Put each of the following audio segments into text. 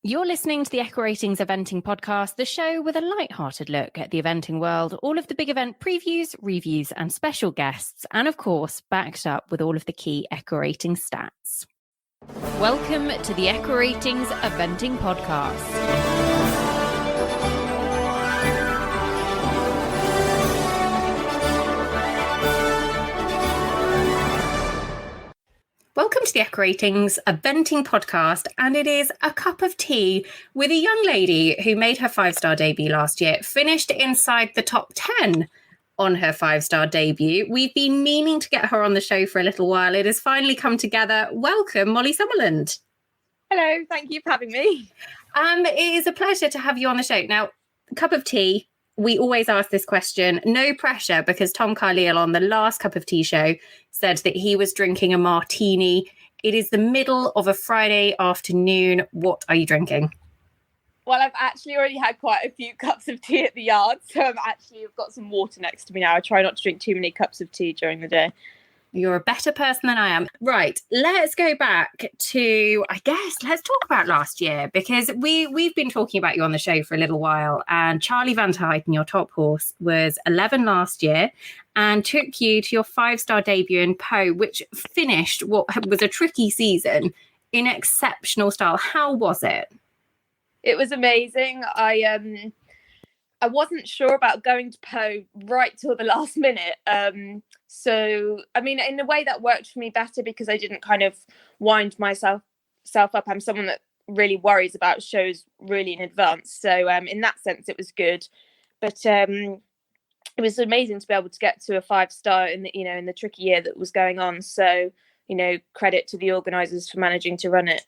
You're listening to the Echo Ratings Eventing Podcast, the show with a light-hearted look at the eventing world, all of the big event previews, reviews, and special guests, and of course, backed up with all of the key Echo Rating stats. Welcome to the Echo Ratings Eventing Podcast. Welcome to the Echo Ratings Eventing Podcast, and it is a cup of tea with a young lady who made her 5-star debut last year, finished inside the top 10 on her 5-star debut. We've been meaning to get her on the show for a little while. It has finally come together. Welcome, Mollie Summerland. Hello, thank you for having me. It is a pleasure to have you on the show. Now, cup of tea. We always ask this question, no pressure, because Tom Carlyle on the last Cup of Tea show said that he was drinking a martini. It is the middle of a Friday afternoon. What are you drinking? Well, I've actually already had quite a few cups of tea at the yard, so I've got some water next to me now. I try not to drink too many cups of tea during the day. You're a better person than I am. Right, let's go back to, let's talk about last year, because we've been talking about you on the show for a little while, and Charlie van der Heijden, your top horse, was 11 last year and took you to your 5-star debut in Po, which finished what was a tricky season in exceptional style. How was it? It was amazing. I wasn't sure about going to Po right till the last minute. So, I mean, in a way that worked for me better because I didn't kind of wind myself up. I'm someone that really worries about shows really in advance. So in that sense, it was good. But it was amazing to be able to get to a 5-star in the tricky year that was going on. So, credit to the organisers for managing to run it.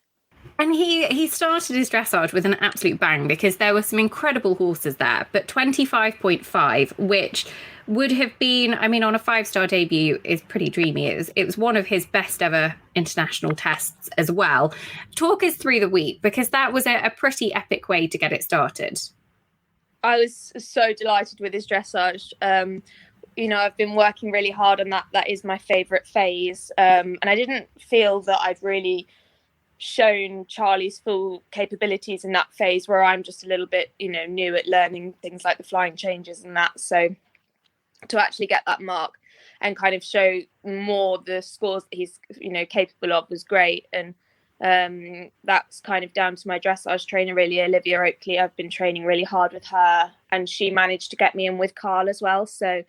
And he started his dressage with an absolute bang, because there were some incredible horses there, but 25.5, which would have been, I mean, on a 5-star debut is pretty dreamy. It was one of his best ever international tests as well. Talk us through the week, because that was a pretty epic way to get it started. I was so delighted with his dressage. I've been working really hard on that. That is my favourite phase. And I didn't feel that I'd really shown Charlie's full capabilities in that phase, where I'm just a little bit, new at learning things like the flying changes and that. So to actually get that mark and kind of show more the scores that he's, capable of was great. And that's kind of down to my dressage trainer, really, Olivia Oakley. I've been training really hard with her, and she managed to get me in with Carl as well. So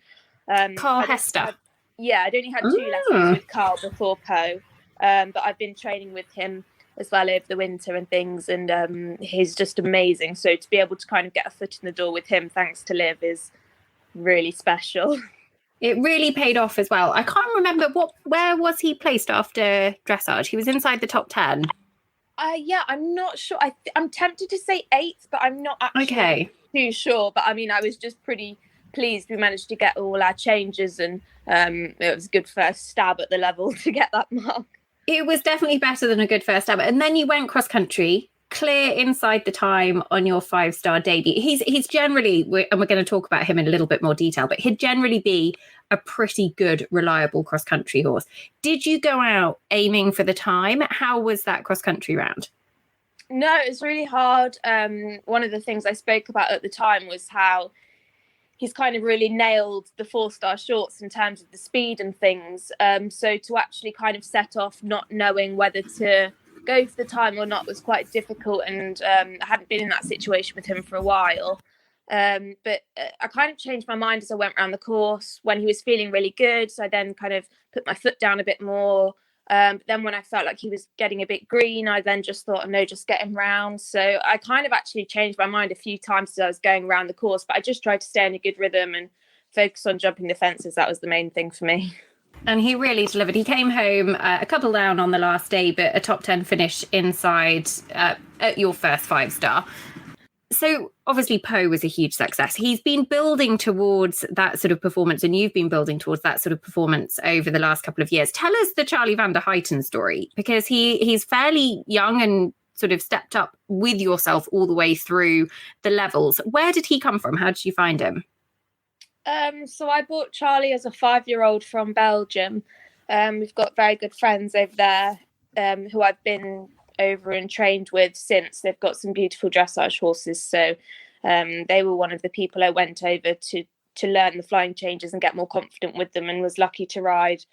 Carl Hester. I'd only had 2 lessons with Carl before Po, but I've been training with him as well over the winter and things, and he's just amazing. So to be able to kind of get a foot in the door with him, thanks to Liv, is really special. It really paid off as well. I can't remember where was he placed after dressage? He was inside the top 10. I'm not sure. I'm tempted to say 8th, but I'm not actually too sure. But I mean, I was just pretty pleased we managed to get all our changes, and it was a good first stab at the level to get that mark. It was definitely better than a good first stab. And then you went cross country, clear inside the time on your 5-star debut. He's generally, and we're going to talk about him in a little bit more detail, but he'd generally be a pretty good, reliable cross country horse. Did you go out aiming for the time? How was that cross country round? No, it was really hard. One of the things I spoke about at the time was how he's kind of really nailed the 4-star shorts in terms of the speed and things. So to actually kind of set off not knowing whether to go for the time or not was quite difficult. And I hadn't been in that situation with him for a while. But I kind of changed my mind as I went around the course. When he was feeling really good, so I then kind of put my foot down a bit more. But then when I felt like he was getting a bit green, I then just thought, no, just get him round. So I kind of actually changed my mind a few times as I was going around the course, but I just tried to stay in a good rhythm and focus on jumping the fences. That was the main thing for me. And he really delivered. He came home a couple down on the last day, but a top 10 finish inside at your first 5-star. So obviously Po was a huge success. He's been building towards that sort of performance, and you've been building towards that sort of performance over the last couple of years. Tell us the Charlie van der Heijden story, because he's fairly young and sort of stepped up with yourself all the way through the levels. Where did he come from? How did you find him? So I bought Charlie as a 5-year-old from Belgium. We've got very good friends over there who I've been over and trained with since. They've got some beautiful dressage horses, so they were one of the people I went over to learn the flying changes and get more confident with them, and was lucky to ride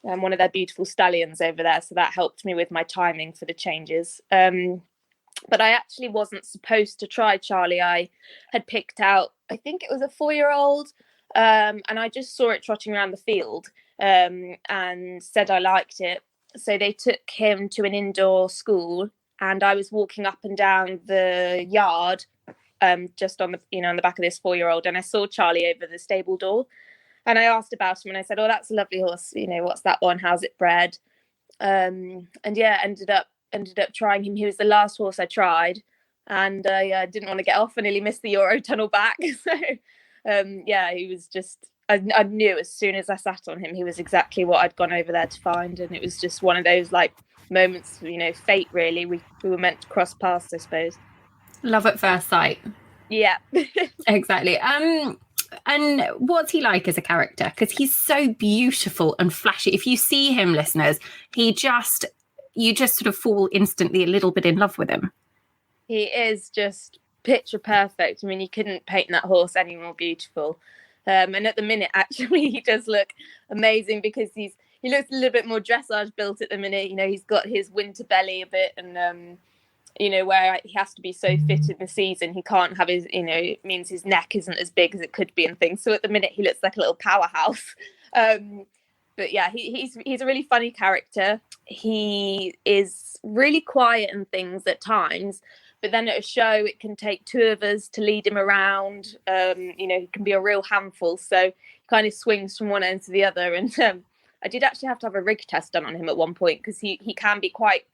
one of their beautiful stallions over there, so that helped me with my timing for the changes. But I actually wasn't supposed to try Charlie. I had picked out, I think it was a 4-year-old, and I just saw it trotting around the field, and said I liked it. So they took him to an indoor school, and I was walking up and down the yard, just on the on the back of this 4-year-old, and I saw Charlie over the stable door, and I asked about him, and I said, "Oh, that's a lovely horse. What's that one? How's it bred?" And yeah, ended up trying him. He was the last horse I tried, and I didn't want to get off. I nearly missed the Eurotunnel back. So yeah, he was just, I knew as soon as I sat on him, he was exactly what I'd gone over there to find. And it was just one of those like moments, fate really. We were meant to cross paths, I suppose. Love at first sight. Yeah. Exactly. And what's he like as a character? Because he's so beautiful and flashy. If you see him, listeners, you just sort of fall instantly a little bit in love with him. He is just picture perfect. I mean, you couldn't paint that horse any more beautiful. And at the minute, actually, he does look amazing, because he looks a little bit more dressage built at the minute. He's got his winter belly a bit, and where he has to be so fit in the season, he can't have his, it means his neck isn't as big as it could be and things. So at the minute, he looks like a little powerhouse. But yeah, he's a really funny character. He is really quiet and things at times, but then at a show, it can take two of us to lead him around. He can be a real handful, so he kind of swings from one end to the other. And I did actually have to have a rig test done on him at one point, because he can be quite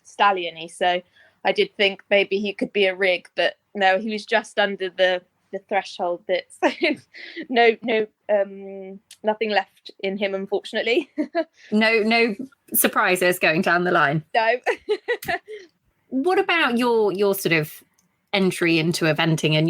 stalliony. So I did think maybe he could be a rig, but no, he was just under the threshold bits. No, nothing left in him, unfortunately. No surprises going down the line. No. What about your sort of entry into eventing and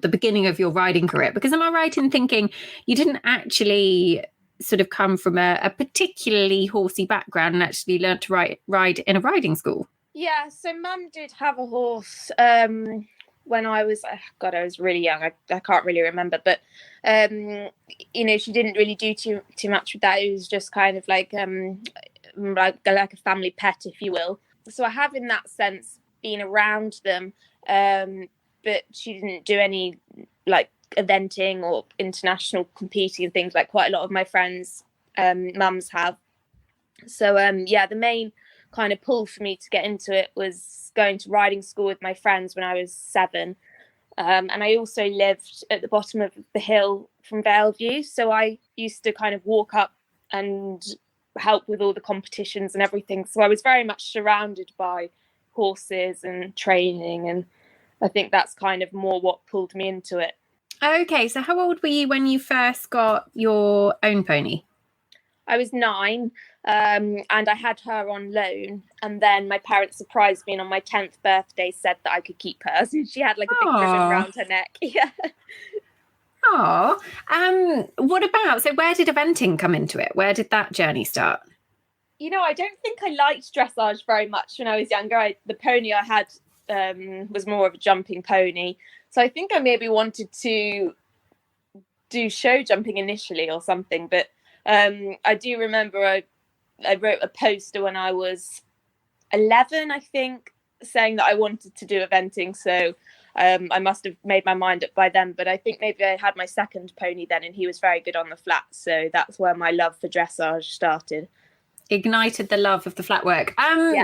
the beginning of your riding career? Because am I right in thinking you didn't actually sort of come from a particularly horsey background and actually learnt to ride in a riding school? Yeah, so Mum did have a horse when I was, I was really young. I can't really remember, but she didn't really do too much with that. It was just kind of like a family pet, if you will. So I have, in that sense, been around them, but she didn't do any like eventing or international competing and things like quite a lot of my friends' mums have. So the main kind of pull for me to get into it was going to riding school with my friends when I was 7. And I also lived at the bottom of the hill from Valeview. So I used to kind of walk up and help with all the competitions and everything. So I was very much surrounded by horses and training. And I think that's kind of more what pulled me into it. Okay, so how old were you when you first got your own pony? I was 9, and I had her on loan, and then my parents surprised me and on my 10th birthday said that I could keep her. So she had like a big ribbon around her neck. Yeah. Oh, what about, so where did eventing come into it? Where did that journey start? I don't think I liked dressage very much when I was younger. The pony I had was more of a jumping pony. So I think I maybe wanted to do show jumping initially or something, but I do remember I wrote a poster when I was 11, I think, saying that I wanted to do eventing. So I must have made my mind up by then. But I think maybe I had my second pony then, and he was very good on the flat. So that's where my love for dressage started. Ignited the love of the flat work.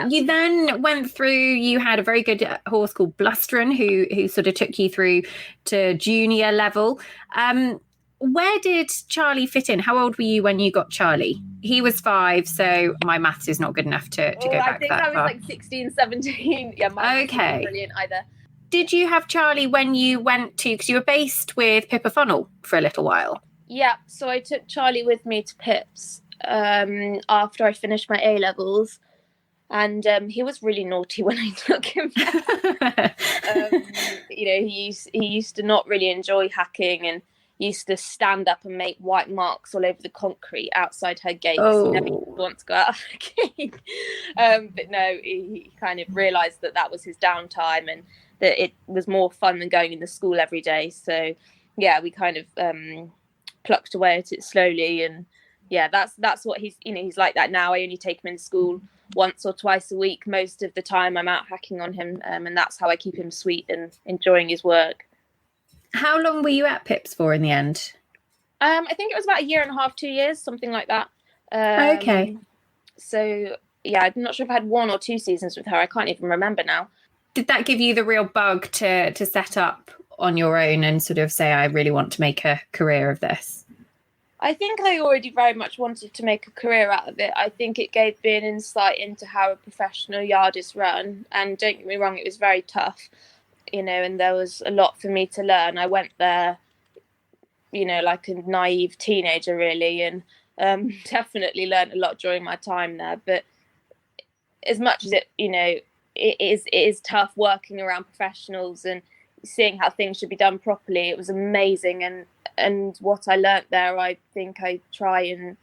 You then went through, you had a very good horse called Blusterin who sort of took you through to junior level. Where did Charlie fit in? How old were you when you got Charlie? He was 5, so my maths is not good enough to go back that far. I think I was like 16, 17. Yeah, my maths wasn't brilliant either. Did you have Charlie when you went to, because you were based with Pippa Funnel for a little while? Yeah, so I took Charlie with me to Pips after I finished my A-levels. And he was really naughty when I took him. He used to not really enjoy hacking, and used to stand up and make white marks all over the concrete outside her gates. Oh. He never used to want to go out again. But no, he kind of realised that was his downtime and that it was more fun than going into school every day. So yeah, we kind of plucked away at it slowly, and yeah, that's what he's like that now. I only take him into school once or twice a week. Most of the time I'm out hacking on him, and that's how I keep him sweet and enjoying his work. How long were you at Pips for in the end? I think it was about 1.5 years, 2 years, something like that. Okay. So yeah, I'm not sure if I had 1 or 2 seasons with her. I can't even remember now. Did that give you the real bug to set up on your own and sort of say, I really want to make a career of this? I think I already very much wanted to make a career out of it. I think it gave me an insight into how a professional yard is run. And don't get me wrong, it was very tough, and there was a lot for me to learn. I went there, like a naive teenager, really, and definitely learned a lot during my time there. But as much as it is tough working around professionals and seeing how things should be done properly, it was amazing. And what I learnt there, I think I try and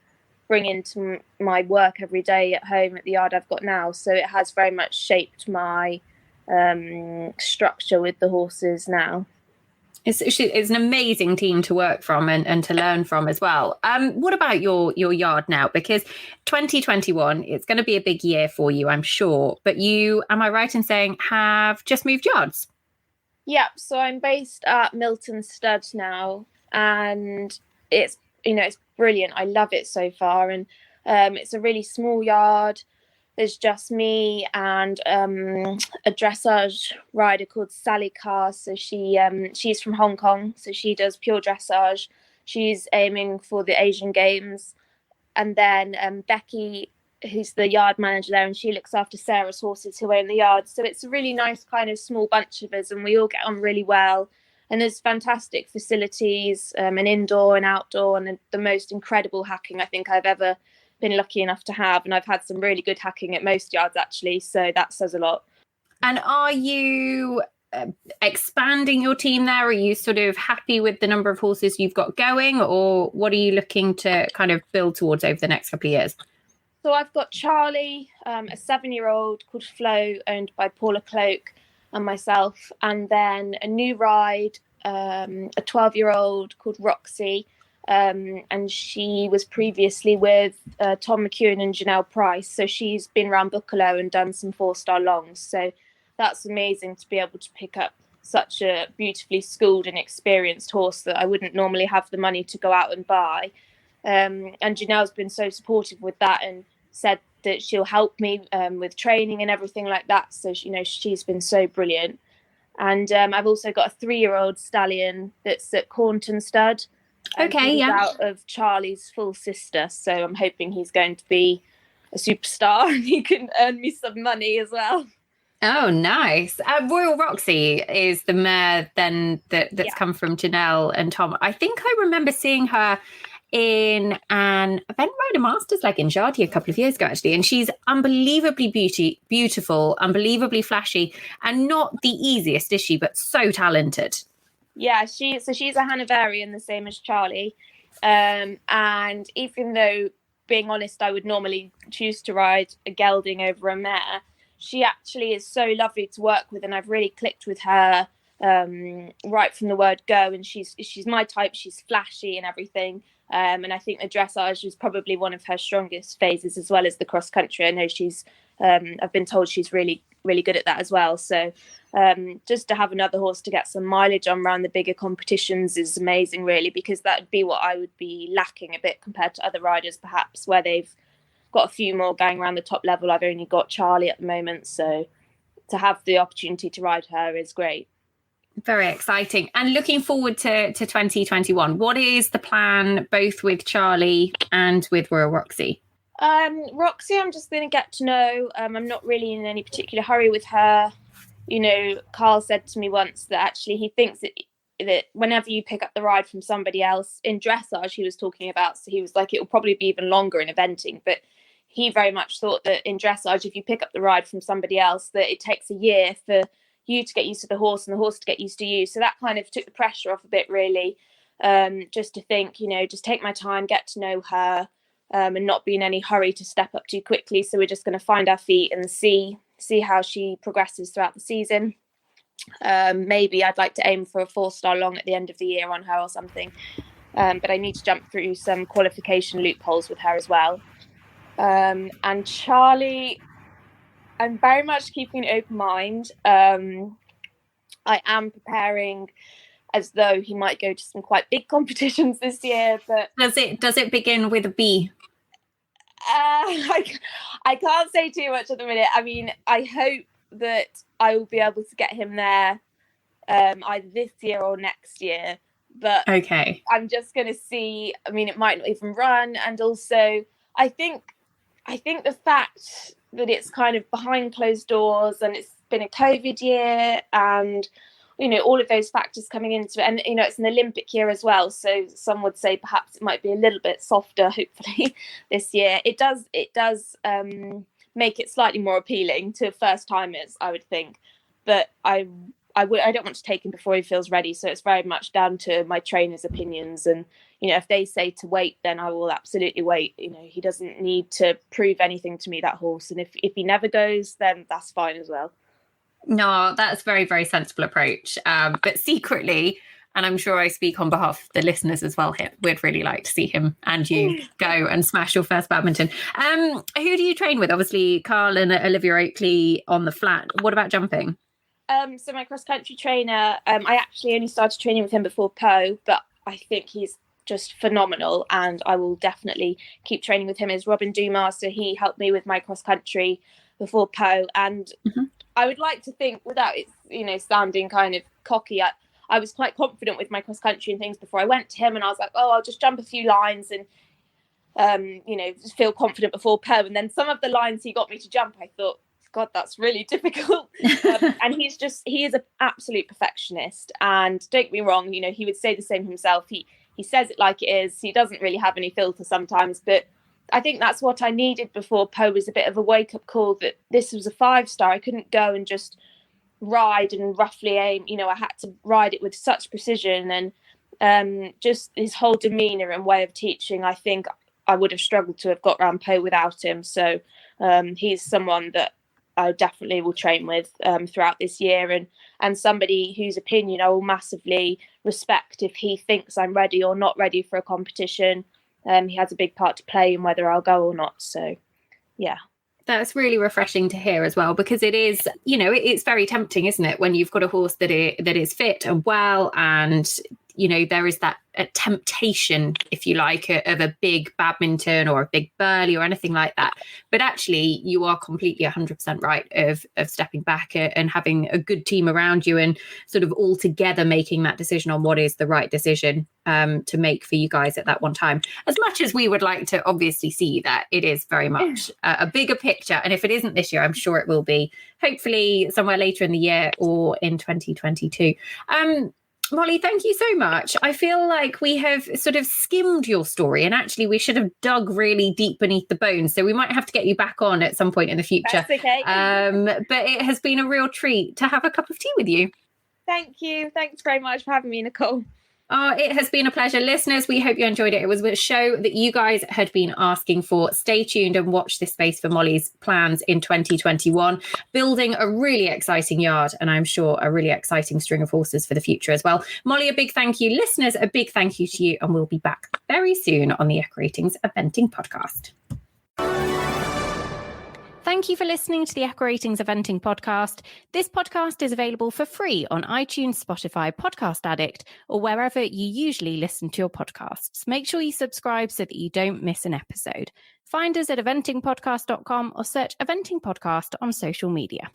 bring into my work every day at home at the yard I've got now. So it has very much shaped my structure with the horses now. It's an amazing team to work from and to learn from as well. What about your yard now? Because 2021, it's going to be a big year for you, I'm sure. But you, am I right in saying, have just moved yards? Yeah, so I'm based at Milton Stud now, and it's brilliant. I love it so far, and it's a really small yard. There's just me and a dressage rider called Sally Carr. So she's from Hong Kong, so she does pure dressage. She's aiming for the Asian Games, and then Becky, who's the yard manager there, and she looks after Sarah's horses who are in the yard. So it's a really nice kind of small bunch of us, and we all get on really well. And there's fantastic facilities, an indoor and outdoor, and the most incredible hacking I think I've ever been lucky enough to have. And I've had some really good hacking at most yards, actually. So that says a lot. And are you expanding your team there? Are you sort of happy with the number of horses you've got going, or what are you looking to kind of build towards over the next couple of years? So I've got Charlie, a 7-year-old called Flo, owned by Paula Cloak and myself, and then a new ride, a 12-year-old called Roxy, and she was previously with Tom McEwen and Janelle Price, so she's been around Buccalo and done some 4-star longs. So that's amazing to be able to pick up such a beautifully schooled and experienced horse that I wouldn't normally have the money to go out and buy. And Janelle's been so supportive with that and said that she'll help me with training and everything like that. So, she's been so brilliant. And I've also got a 3-year-old stallion that's at Cornton Stud. Okay, yeah. Out of Charlie's full sister. So I'm hoping he's going to be a superstar and he can earn me some money as well. Oh, nice. Royal Roxy is the mare then that's come from Janelle and Tom. I think I remember seeing her in an event rider masters like in Jardy a couple of years ago, actually, and she's unbelievably beautiful, unbelievably flashy, and not the easiest, is she, but so talented. Yeah, she's a Hanoverian, the same as Charlie, and even though, being honest, I would normally choose to ride a gelding over a mare, she actually is so lovely to work with, and I've really clicked with her right from the word go, and she's my type. She's flashy and everything. And I think the dressage is probably one of her strongest phases, as well as the cross country. I know I've been told she's really, really good at that as well. So just to have another horse to get some mileage on around the bigger competitions is amazing, really, because that would be what I would be lacking a bit compared to other riders, perhaps, where they've got a few more going around the top level. I've only got Charlie at the moment. So to have the opportunity to ride her is great. Very exciting. And looking forward to 2021, what is the plan both with Charlie and with Royal Roxy? Roxy, I'm just going to get to know. I'm not really in any particular hurry with her. Carl said to me once that actually he thinks that whenever you pick up the ride from somebody else in dressage, he was talking about, so he was like, it will probably be even longer in eventing, but he very much thought that in dressage, if you pick up the ride from somebody else, that it takes a year for you to get used to the horse and the horse to get used to you. So that kind of took the pressure off a bit, really. just to think, just take my time, get to know her, and not be in any hurry to step up too quickly. So we're just going to find our feet and see how she progresses throughout the season. Maybe I'd like to aim for a 4-star long at the end of the year on her or something. But I need to jump through some qualification loopholes with her as well. And Charlie, I'm very much keeping an open mind. I am preparing as though he might go to some quite big competitions this year. But does it begin with a B? I can't say too much at the minute. I mean, I hope that I will be able to get him there either this year or next year. But okay, I'm just going to see. I mean, it might not even run. And also, I think the fact that it's kind of behind closed doors and it's been a COVID year and, all of those factors coming into it. And, it's an Olympic year as well. So some would say perhaps it might be a little bit softer, hopefully, this year. It does make it slightly more appealing to first timers, I would think. But I don't want to take him before he feels ready. So it's very much down to my trainer's opinions. And, if they say to wait, then I will absolutely wait. He doesn't need to prove anything to me, that horse. And if he never goes, then that's fine as well. No, that's very, very sensible approach. But secretly, and I'm sure I speak on behalf of the listeners as well here, we'd really like to see him and you go and smash your first badminton. Who do you train with? Obviously, Carl and Olivia Oakley on the flat. What about jumping? So my cross-country trainer, I actually only started training with him before Po, but I think he's just phenomenal and I will definitely keep training with him, is Robin Dumas. So he helped me with my cross-country before Po. And I would like to think, without it, sounding kind of cocky, I was quite confident with my cross-country and things before I went to him. And I was like, I'll just jump a few lines and, just feel confident before Po. And then some of the lines he got me to jump, I thought, God, that's really difficult. And he is an absolute perfectionist. And don't get me wrong, he would say the same himself. He says it like it is. He doesn't really have any filter sometimes. But I think that's what I needed before Po, was a bit of a wake-up call that this was a 5-star. I couldn't go and just ride and roughly aim. I had to ride it with such precision. And just his whole demeanour and way of teaching, I think I would have struggled to have got around Po without him. So he's someone that I definitely will train with throughout this year, and somebody whose opinion I will massively respect if he thinks I'm ready or not ready for a competition. He has a big part to play in whether I'll go or not. So, yeah. That's really refreshing to hear as well, because it is, it's very tempting, isn't it, when you've got a horse that is fit and well, and there is that temptation, if you like, of a big badminton or a big burley or anything like that. But actually, you are completely 100% right of stepping back and having a good team around you and sort of all together making that decision on what is the right decision to make for you guys at that one time. As much as we would like to obviously see that, it is very much a bigger picture. And if it isn't this year, I'm sure it will be, hopefully somewhere later in the year or in 2022. Mollie, thank you so much. I feel like we have sort of skimmed your story, and actually we should have dug really deep beneath the bones. So we might have to get you back on at some point in the future. That's okay. But it has been a real treat to have a cup of tea with you. Thank you. Thanks very much for having me, Nicole. Oh, it has been a pleasure. Listeners, we hope you enjoyed it. It was a show that you guys had been asking for. Stay tuned and watch this space for Mollie's plans in 2021. Building a really exciting yard, and I'm sure a really exciting string of horses for the future as well. Mollie, a big thank you. Listeners, a big thank you to you. And we'll be back very soon on the Echo Ratings Eventing podcast. Thank you for listening to the Echo Ratings Eventing podcast. This podcast is available for free on iTunes, Spotify, Podcast Addict, or wherever you usually listen to your podcasts. Make sure you subscribe so that you don't miss an episode. Find us at eventingpodcast.com or search Eventing Podcast on social media.